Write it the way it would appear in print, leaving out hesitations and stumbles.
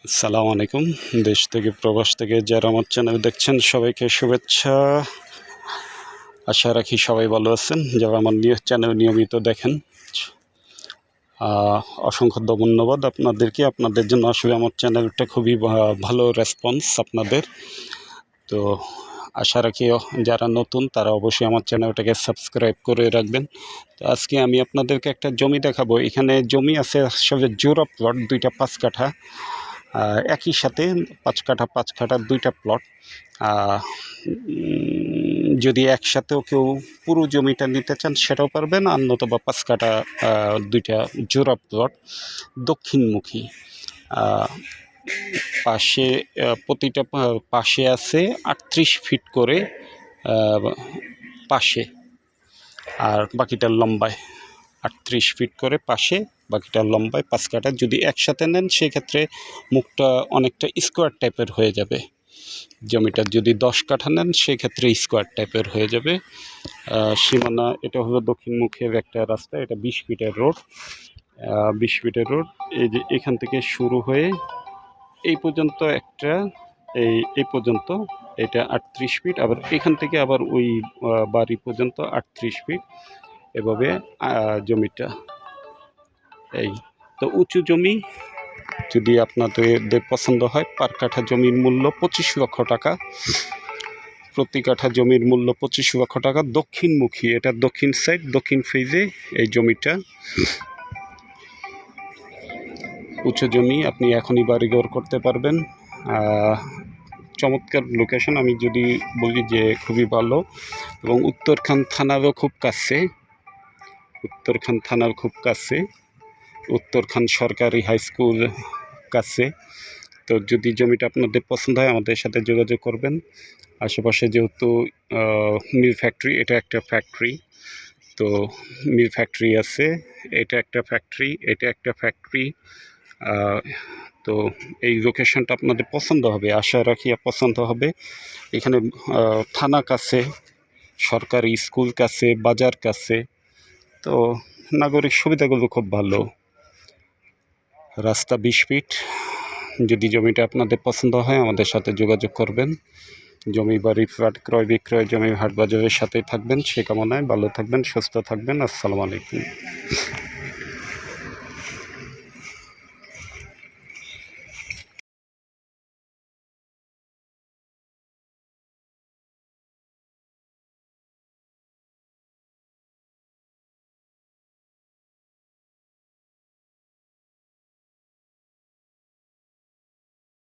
আসসালামু আলাইকুম। দেশ থেকে প্রবাস থেকে যারা আমার চ্যানেল দেখছেন সবাইকে শুভেচ্ছা। আশা রাখি সবাই ভালো আছেন, যারা আমার চ্যানেল নিয়মিত দেখেন। অসংখ্য ধন্যবাদ আপনাদেরকে। আপনাদের জন্য আসলে আমার চ্যানেলটা খুবই ভালো রেসপন্স আপনাদের। তো আশা রাখি যারা নতুন তারা অবশ্যই আমার চ্যানেলটাকে সাবস্ক্রাইব করে রাখবেন। তো আজকে আমি আপনাদেরকে একটা জমি দেখাবো। এখানে জমি আছে আসলে জোড়া প্লট, 2টা 5 কাঠা একই সাথে 5 কাঠা 5 কাঠার 2টা প্লট। যদি একসাথেও কেউ পুরো জমিটা নিতে চান সেটাও পারবেন, আর নতুবা 5 কাঠা 2টা জোড়া প্লট দক্ষিণমুখী। পাশে প্রতিটা পাশে আছে 38 ফিট করে পাশে, আর বাকিটা লম্বায় 38 ফিট করে পাশে, বাকিটা লম্বায় 5 কাঠা। যদি একসাথে নেন সেক্ষেত্রে মুখটা অনেকটা স্কোয়ার টাইপের হয়ে যাবে। জমিটা যদি 10 কাঠা নেন সেক্ষেত্রে স্কোয়ার টাইপের হয়ে যাবে। সীমানা এটা হলো দক্ষিণমুখের একটা রাস্তা, এটা 20 ফিটের রোড। 20 ফিটের রোড, এই যে এখান থেকে শুরু হয়ে এই পর্যন্ত একটা, এই পর্যন্ত এটা 38 ফিট, আবার এখান থেকে আবার ওই বাড়ি পর্যন্ত 38 ফিট, এভাবে জমিটা। এই তো উঁচু জমি যদি আপনাদের পছন্দ হয়, পার কাঠা জমির মূল্য 25 লক্ষ টাকা। প্রতি কাঠা জমির মূল্য 25 লক্ষ টাকা। দক্ষিণমুখী, এটা দক্ষিণ সাইড, দক্ষিণ ফেজে এই জমিটা। উঁচু জমি, আপনি এখনই বাড়িঘর করতে পারবেন। চমৎকার লোকেশন, আমি যদি বলি যে খুবই ভালো, এবং উত্তরখান থানারও খুব কাছে, উত্তরখান থানার খুব কাছে, উত্তরখান সরকারি হাই স্কুল কাছে। তো যদি জমিটা আপনাদের পছন্দ হয় আমাদের সাথে যোগাযোগ করবেন। আশেপাশে যেহেতু মিল ফ্যাক্টরি, এটা একটা ফ্যাক্টরি, তো মিল ফ্যাক্টরি আছে, এটা একটা ফ্যাক্টরি, এটা একটা ফ্যাক্টরি। তো এই লোকেশনটা আপনাদের পছন্দ হবে, আশা রাখি পছন্দ হবে। এখানে থানা কাছে, সরকারি স্কুল কাছে, বাজার কাছে, তো নাগরিক সুবিধাগুলো খুব ভালো। রাস্তা 20 ফিট। যদি জমিটা আপনাদের পছন্দ হয় আমাদের সাথে যোগাযোগ করবেন। জমি বাড়ি ফ্ল্যাট ক্রয় বিক্রয়, জমি হাট বাজারের সাথেই থাকবেন। সে কামনায় ভালো থাকবেন, সুস্থ থাকবেন। আসসালামু আলাইকুম।